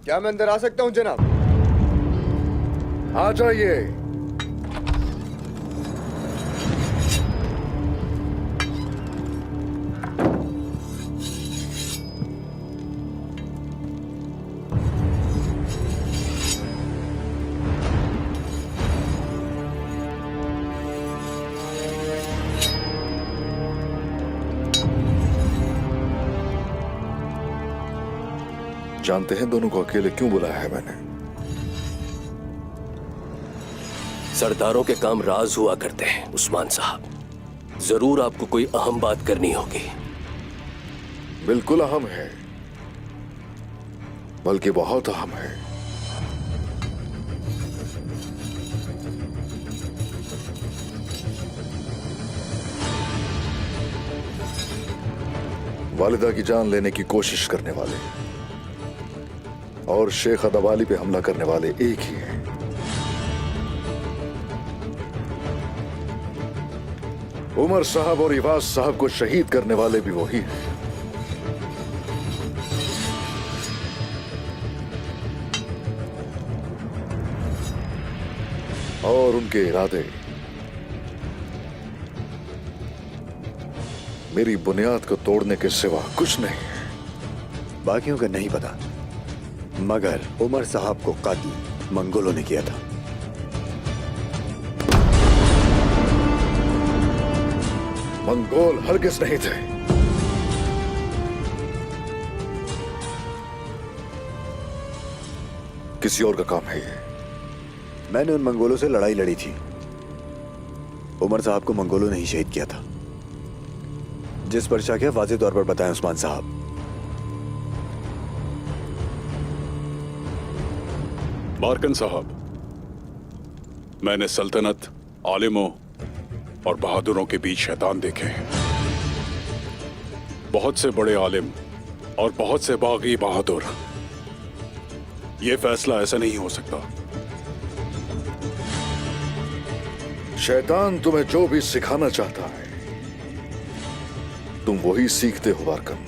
क्या मैं अंदर आ सकता हूँ जनाब? आ जाइए। जानते हैं दोनों को अकेले क्यों बुलाया है मैंने? सरदारों के काम राज हुआ करते हैं उस्मान साहब। जरूर आपको कोई अहम बात करनी होगी। बिल्कुल अहम है, बल्कि बहुत अहम है। वालिदा की जान लेने की कोशिश करने वाले और शेख अदवाली पे हमला करने वाले एक ही हैं। उमर साहब और इवाज साहब को शहीद करने वाले भी वही हैं। और उनके इरादे मेरी बुनियाद को तोड़ने के सिवा कुछ नहीं है। बाकियों का नहीं पता, मगर उमर साहब को कत्ल मंगोलों ने किया था। मंगोल हरगिज़ नहीं थे। किसी और का काम है ये। मैंने उन मंगोलों से लड़ाई लड़ी थी। उमर साहब को मंगोलों ने ही शहीद किया था। जिस पर शक है वाज़ेह तौर पर बताएं उस्मान साहब। बारकन साहब, मैंने सल्तनत, आलिमों और बहादुरों के बीच शैतान देखे हैं। बहुत से बड़े आलिम और बहुत से बागी बहादुर। यह फैसला ऐसा नहीं हो सकता। शैतान तुम्हें जो भी सिखाना चाहता है तुम वही सीखते हो बारकन।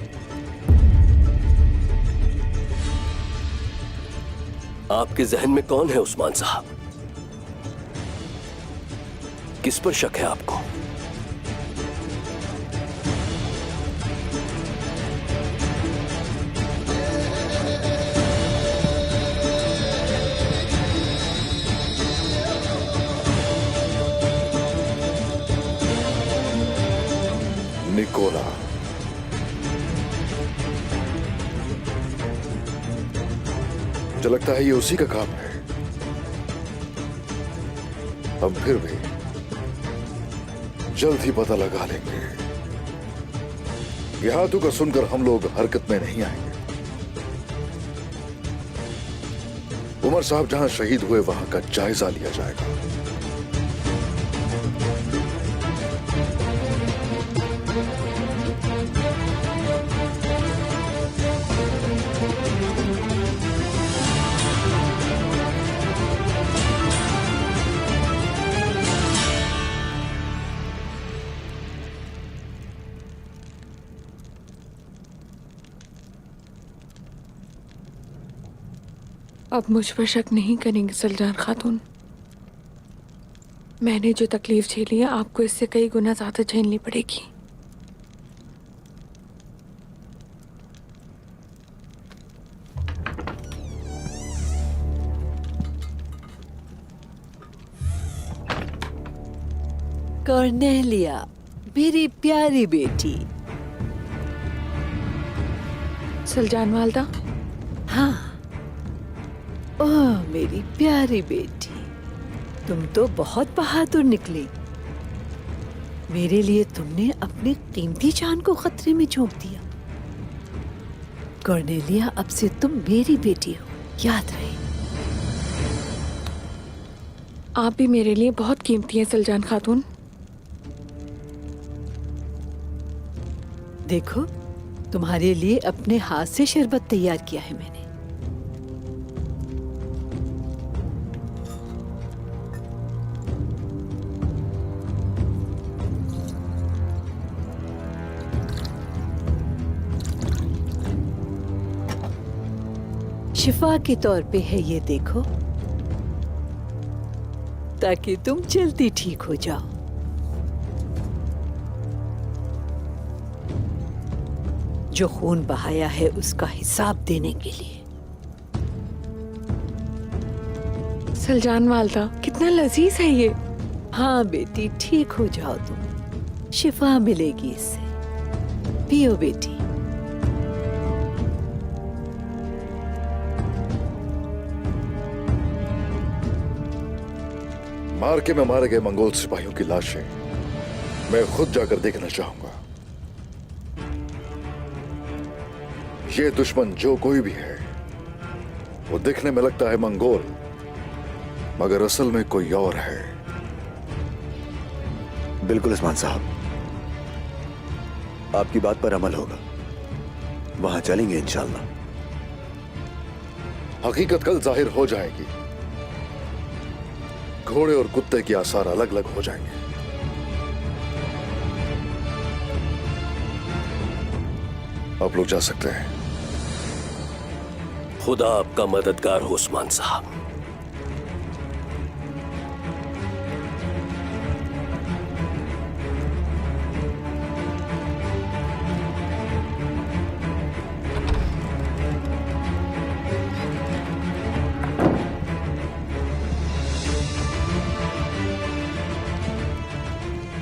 आपके जहन में कौन है उस्मान साहब? किस पर शक है आपको? निकोला। मुझे लगता है ये उसी का काम है। हम फिर भी जल्द ही पता लगा लेंगे। यहां का सुनकर हम लोग हरकत में नहीं आएंगे। उमर साहब जहां शहीद हुए वहां का जायजा लिया जाएगा। अब मुझ पर शक नहीं करेंगे सुल्तान खातून। मैंने जो तकलीफ झेली है आपको इससे कई गुना ज्यादा झेलनी पड़ेगी। कॉर्नेलिया, मेरी प्यारी बेटी। सुल्तान वालदा। हाँ, ओह मेरी प्यारी बेटी, तुम तो बहुत बहादुर निकली। मेरे लिए तुमने अपनी कीमती जान को खतरे में झोंक दिया। कॉर्नेलिया, अब से तुम मेरी बेटी हो, याद रहे। आप भी मेरे लिए बहुत कीमती हैं सुल्तान खातून। देखो, तुम्हारे लिए अपने हाथ से शरबत तैयार किया है मैंने। शिफा के तौर पे है ये, देखो, ताकि तुम जल्दी ठीक हो जाओ। जो खून बहाया है उसका हिसाब देने के लिए। सलजान वालदा, कितना लजीज है ये। हाँ बेटी, ठीक हो जाओ तुम, शिफा मिलेगी इससे। पियो बेटी। मार्के में मारे गए मंगोल सिपाहियों की लाशें मैं खुद जाकर देखना चाहूंगा। ये दुश्मन जो कोई भी है, वो दिखने में लगता है मंगोल, मगर असल में कोई और है। बिल्कुल उस्मान साहब, आपकी बात पर अमल होगा। वहां चलेंगे इंशाल्लाह। हकीकत कल जाहिर हो जाएगी। घोड़े और कुत्ते के आसार अलग अलग हो जाएंगे। आप लोग जा सकते हैं। खुदा आपका मददगार हो उस्मान साहब।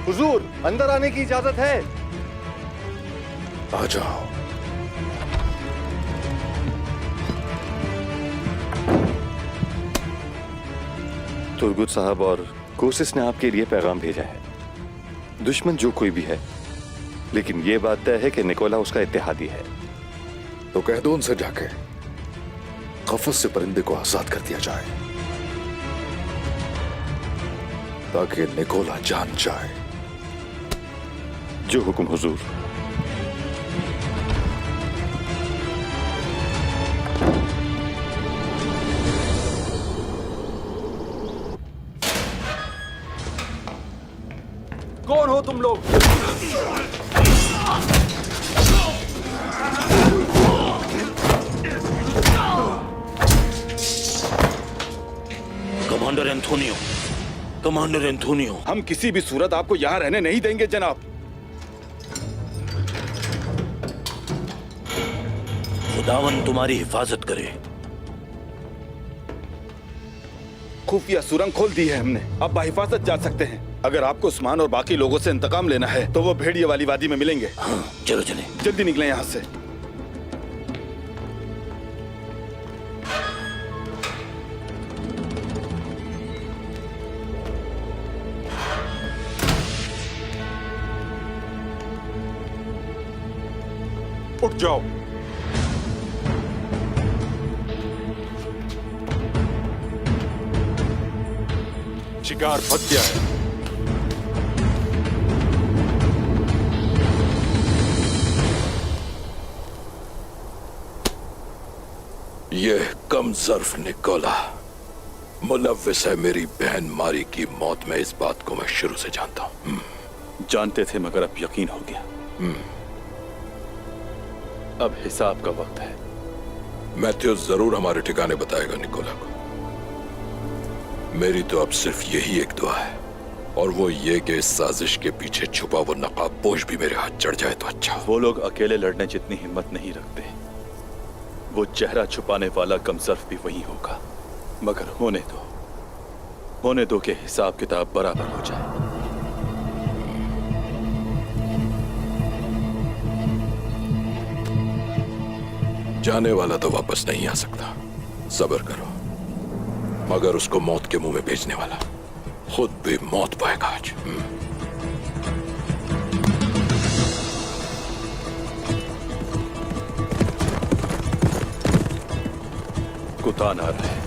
हुजूर, अंदर आने की इजाजत है। आ जाओ। तुर्गुत साहब और कोसिस ने आपके लिए पैगाम भेजा है। दुश्मन जो कोई भी है, लेकिन ये बात तय है कि निकोला उसका इत्तेहादी है। तो कह दो उनसे जाके कफस से परिंदे को आजाद कर दिया जाए, ताकि निकोला जान जाए। जो हुक्म हुजूर। कौन हो तुम लोग? Commander Antonio, commander Antonio. हम किसी भी सूरत आपको यहाँ रहने नहीं देंगे जनाब। खुदावन तुम्हारी हिफाजत करे। खुफिया सुरंग खोल दी है हमने, अब बाहिफाजत जा सकते हैं। अगर आपको उस्मान और बाकी लोगों से इंतकाम लेना है तो वो भेड़िए वाली वादी में मिलेंगे। हाँ, चलो चले। जल्दी निकलें यहाँ से। उठ जाओ। शिकार फंस गया है। ये कम ज़र्फ निकोला मुलव्विस है मेरी बहन मारी की मौत में। इस बात को मैं शुरू से जानता हूं। जानते थे मगर अब यकीन हो गया। अब हिसाब का वक्त है। मैथ्यूज जरूर हमारे ठिकाने बताएगा निकोला को। मेरी तो अब सिर्फ यही एक दुआ है, और वो ये कि इस साजिश के पीछे छुपा वो नकाबपोश भी मेरे हाथ चढ़ जाए तो अच्छा। वो लोग अकेले लड़ने जितनी हिम्मत नहीं रखते। वो चेहरा छुपाने वाला कमजर्फ भी वही होगा, मगर होने दो कि हिसाब किताब बराबर हो जाए। जाने वाला तो वापस नहीं आ सकता, सब्र करो। मगर उसको मौत के मुंह में भेजने वाला खुद भी मौत पाएगा आज। कुतान आ रहा है।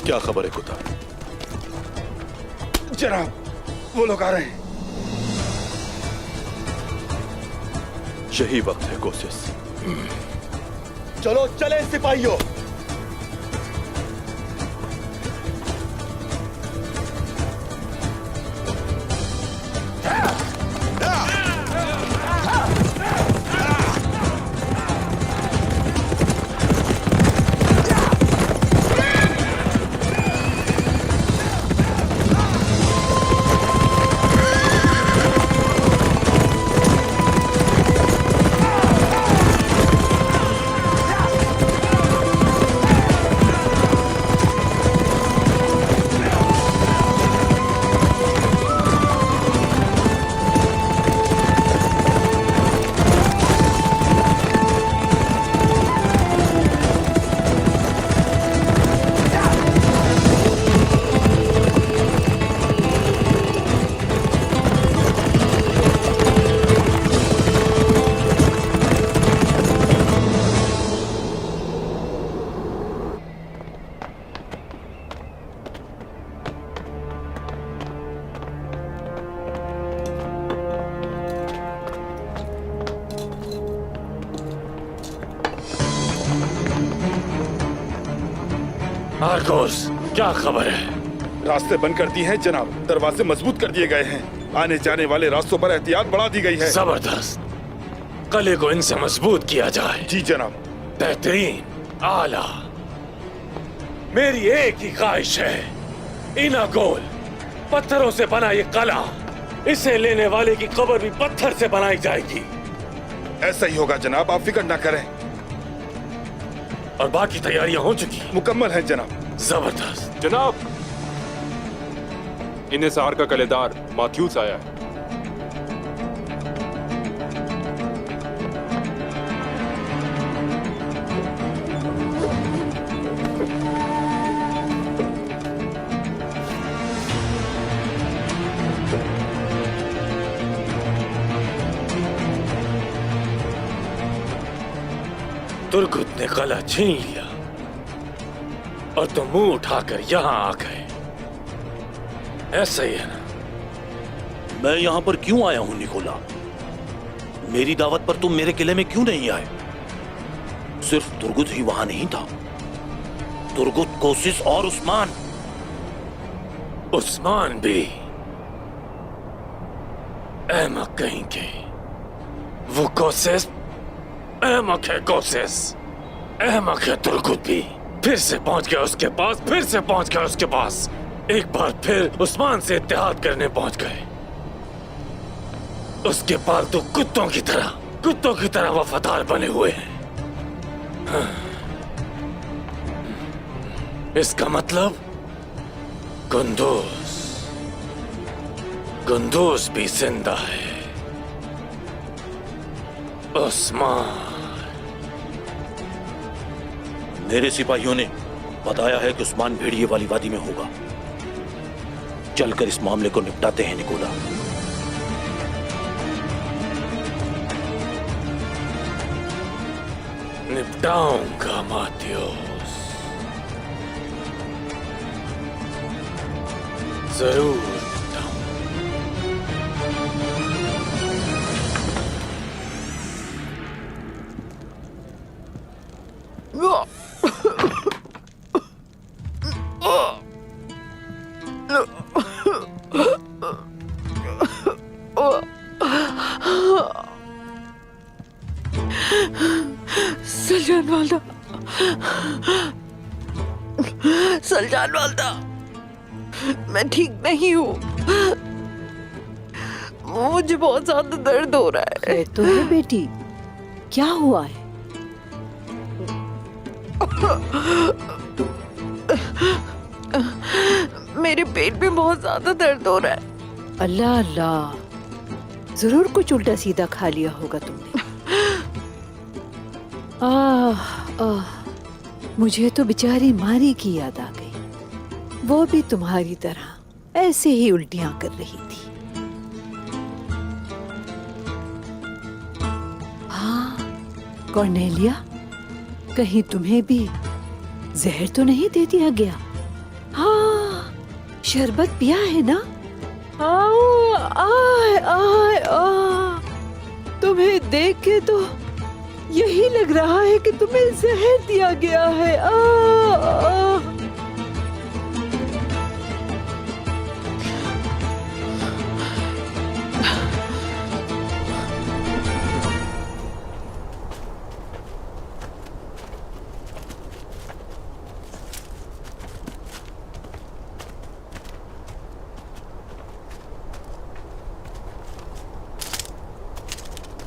क्या खबर है कुतान? जनाब, वो लोग आ रहे हैं। यही वक्त है कोशिश। चलो चले सिपाहियों। आर्गोस, क्या खबर है? रास्ते बंद कर दिए हैं जनाब, दरवाजे मजबूत कर दिए गए हैं, आने जाने वाले रास्तों पर एहतियात बढ़ा दी गई है। जबरदस्त, कले को इनसे मजबूत किया जाए। जी जनाब। बेहतरीन, आला। मेरी एक ही ख्वाहिश है, इनागोल, पत्थरों से बना ये कला, इसे लेने वाले की कब्र भी पत्थर से बनाई जाएगी। ऐसा ही होगा जनाब, आप फिक्र ना करें। और बाकी तैयारियां हो चुकी? मुकम्मल है जनाब। जबरदस्त। जनाब, इन्हिसार का कलेदार माथ्यूस आया है। तुर्गुत ने कला छीन लिया और तुम मुंह उठाकर यहां आ गए, ऐसा ही है ना? मैं यहाँ पर क्यों आया हूँ निकोला? मेरी दावत पर तुम मेरे किले में क्यों नहीं आए? सिर्फ तुर्गुत ही वहां नहीं था, तुर्गुत, कोशिश और उस्मान। उस्मान भी अहमक कहेंगे। वो कोशिश अहमक है, कोशिश अहमक है। तुर्गुत भी फिर से पहुंच गया उसके पास, फिर से पहुंच गया उसके पास। एक बार फिर उस्मान से इत्तेहाद करने पहुंच गए। उसके पालतू कुत्तों की तरह वफादार बने हुए हैं। हाँ। इसका मतलब कुंदूस भी जिंदा है। उस्मान, मेरे सिपाहियों ने बताया है कि उस्मान भेड़िए वाली वादी में होगा। चलकर इस मामले को निपटाते हैं निकोला। निपटाऊंगा माथियोस, जरूर निपटाऊंगा। सलजान वालदा, मैं ठीक नहीं हूँ। मुझे बहुत ज्यादा दर्द हो रहा है। खैर तो है बेटी, क्या हुआ है? मेरे पेट में बहुत ज्यादा दर्द हो रहा है। अल्लाह अल्लाह, जरूर कुछ उल्टा सीधा खा लिया होगा तुमने। मुझे तो बेचारी मारी की याद आ गई। वो भी तुम्हारी तरह ऐसे ही उल्टियां कर रही थी। हाँ, कॉर्नेलिया, कहीं तुम्हें भी जहर तो नहीं दे दिया गया? हाँ, शरबत पिया है ना? आए आए आ, तुम्हें देख के तो यही लग रहा है कि तुम्हें जहर दिया गया है।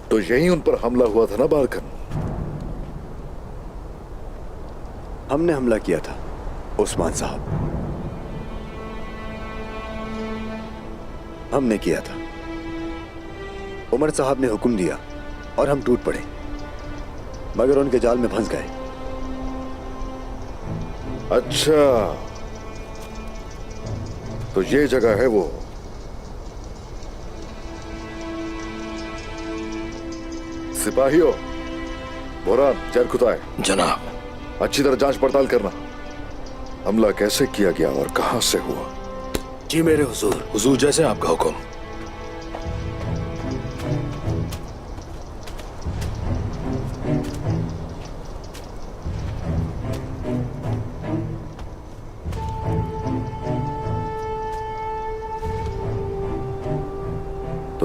तो यही उन पर हमला हुआ था ना बारकन? हमने हमला किया था उस्मान साहब, हमने किया था। उमर साहब ने हुक्म दिया और हम टूट पड़े, मगर उनके जाल में फंस गए। अच्छा, तो ये जगह है वो। सिपाहियों, बोरान, जरकुताए, जनाब। अच्छी तरह जांच पड़ताल करना। हमला कैसे किया गया और कहां से हुआ? जी मेरे हुजूर। हुजूर, जैसे आपका हुक्म।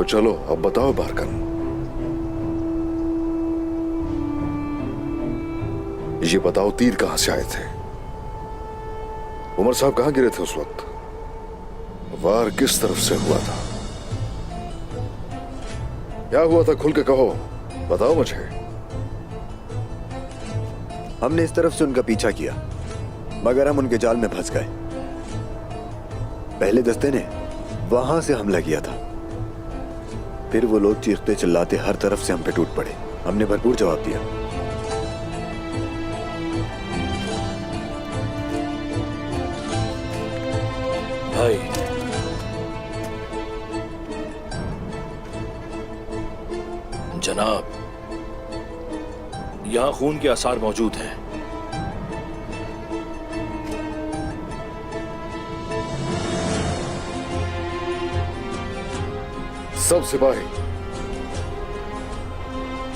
तो चलो अब बताओ बारकन, ये बताओ तीर कहां से आए थे? उमर साहब कहां गिरे थे उस वक्त? वार किस तरफ से हुआ था? क्या हुआ था खुल के कहो, बताओ मुझे। हमने इस तरफ से उनका पीछा किया मगर हम उनके जाल में फंस गए। पहले दस्ते ने वहां से हमला किया था, फिर वो लोग चीखते चिल्लाते हर तरफ से हम पे टूट पड़े। हमने भरपूर जवाब दिया। भाई, जनाब, यहां खून के आसार मौजूद हैं। सब सिपाही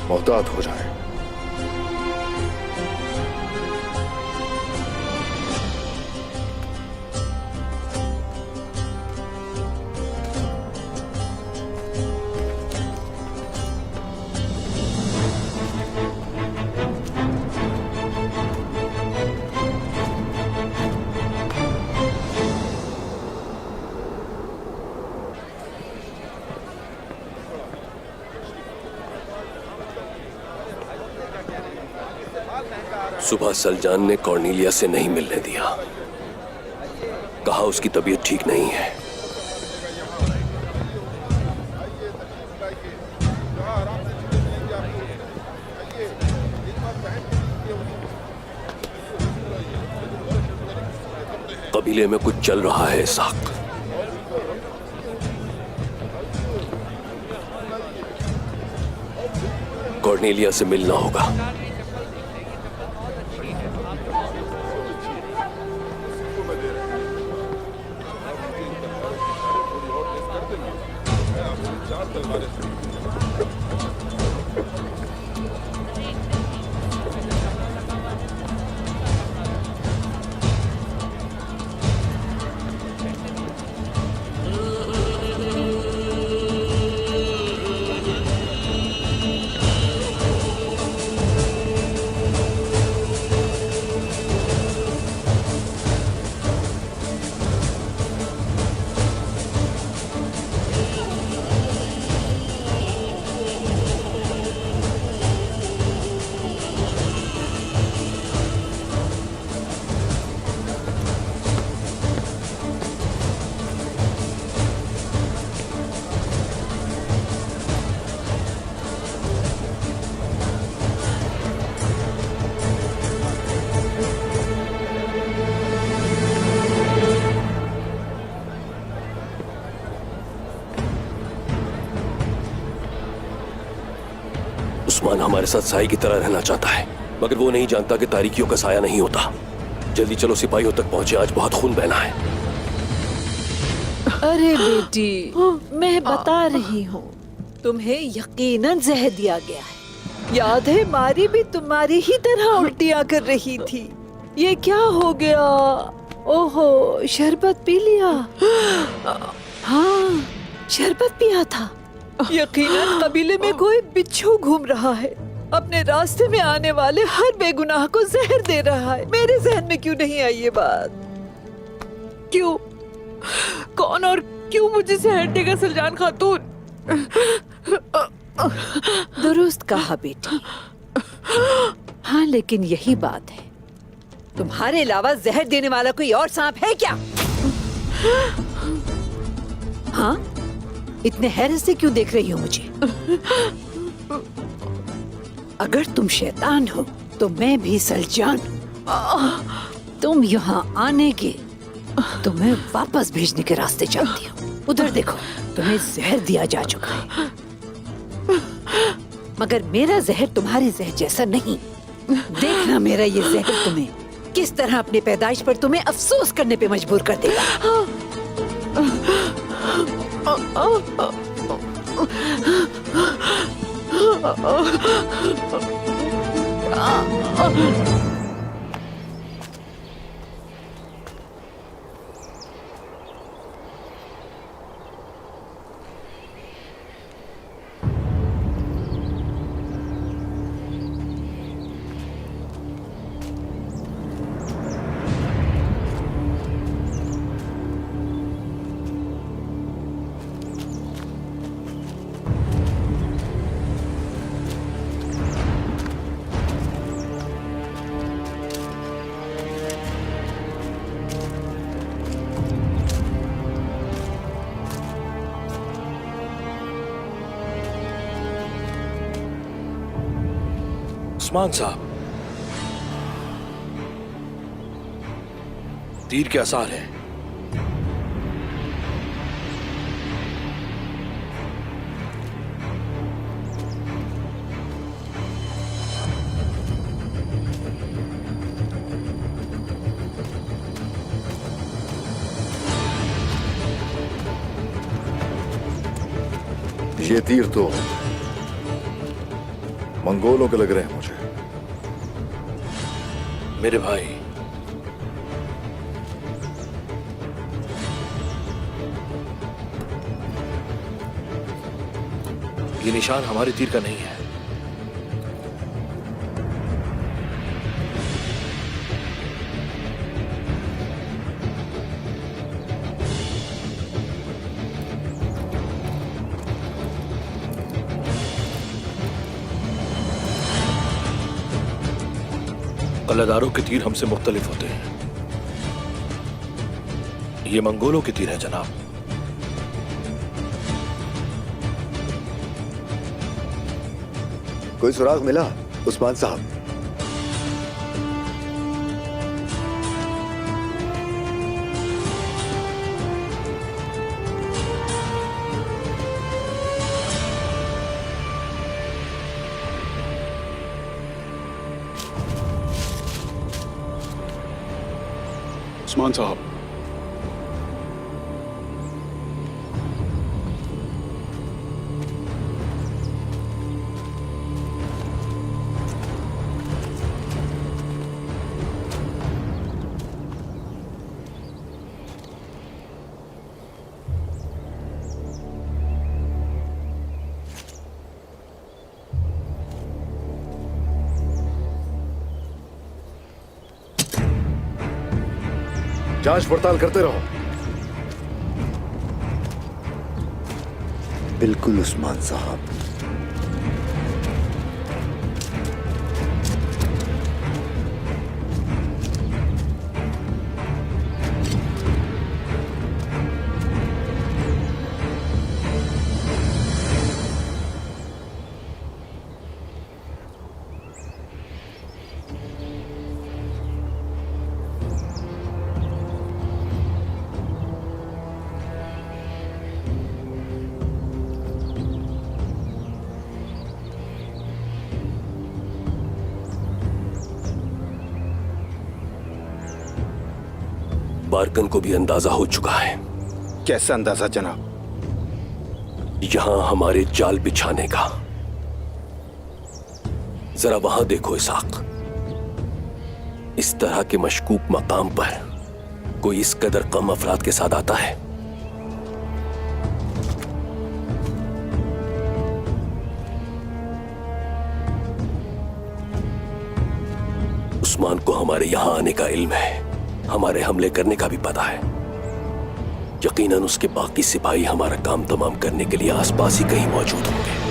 मोहतात हो जाए। सुबह सलजान ने कॉर्नेलिया से नहीं मिलने दिया, कहा उसकी तबीयत ठीक नहीं है। कबीले में कुछ चल रहा है इसाक। कॉर्नेलिया से मिलना होगा। उस्मान हमारे साथ साई की तरह रहना चाहता है, मगर वो नहीं जानता कि तारीकियों का साया नहीं होता। जल्दी चलो, सिपाहियों तक पहुंचे, आज बहुत खून बहना है। अरे बेटी, मैं बता रही हूँ, तुम्हें यकीनन जहर दिया गया है। याद है मारी भी तुम्हारी ही तरह उल्टियाँ कर रही थी। ये क्या हो गया? ओहो, शरबत पी लिया? हाँ, शरबत पिया था। यकीनन कबीले में कोई बिच्छू घूम रहा है, अपने रास्ते में आने वाले हर बेगुनाह को जहर दे रहा है। मेरे जहन में क्यों नहीं आई ये बात? क्यों? कौन और क्यों मुझे जहर देगा सलजान खातून? दुरुस्त कहा बेटी। हाँ, लेकिन यही बात है, तुम्हारे अलावा जहर देने वाला कोई और सांप है क्या? हाँ, इतने हैरत से क्यों देख रही हो मुझे? अगर तुम शैतान हो तो मैं भी सलजान हूँ। तुम यहाँ आने के तुम्हें वापस भेजने के रास्ते जानती हो। उधर देखो, तुम्हें जहर दिया जा चुका है, मगर मेरा जहर तुम्हारे जहर जैसा नहीं। देखना मेरा ये जहर तुम्हें किस तरह अपनी पैदाइश पर तुम्हें अफसोस करने पे मजबूर कर देगा। उस्मान साहब, तीर के आसार हैं। ये तीर तो मंगोलों के लग रहे हैं मुझे। मेरे भाई, ये निशान हमारे तीर का नहीं है। कलादारों के तीर हमसे मुख्तलिफ होते हैं। ये मंगोलों के तीर हैं जनाब। कोई सुराग मिला उस्मान साहब? उस्मान साहब, जांच पड़ताल करते रहो। बिल्कुल उस्मान साहब। बारकन को भी अंदाजा हो चुका है। कैसा अंदाजा जनाब? यहां हमारे जाल बिछाने का। जरा वहां देखो इसाक, इस तरह के मशकूक मकाम पर कोई इस कदर कम अफराद के साथ आता है? उस्मान को हमारे यहां आने का इल्म है, हमारे हमले करने का भी पता है। यकीनन उसके बाकी सिपाही हमारा काम तमाम करने के लिए आसपास ही कहीं मौजूद होंगे।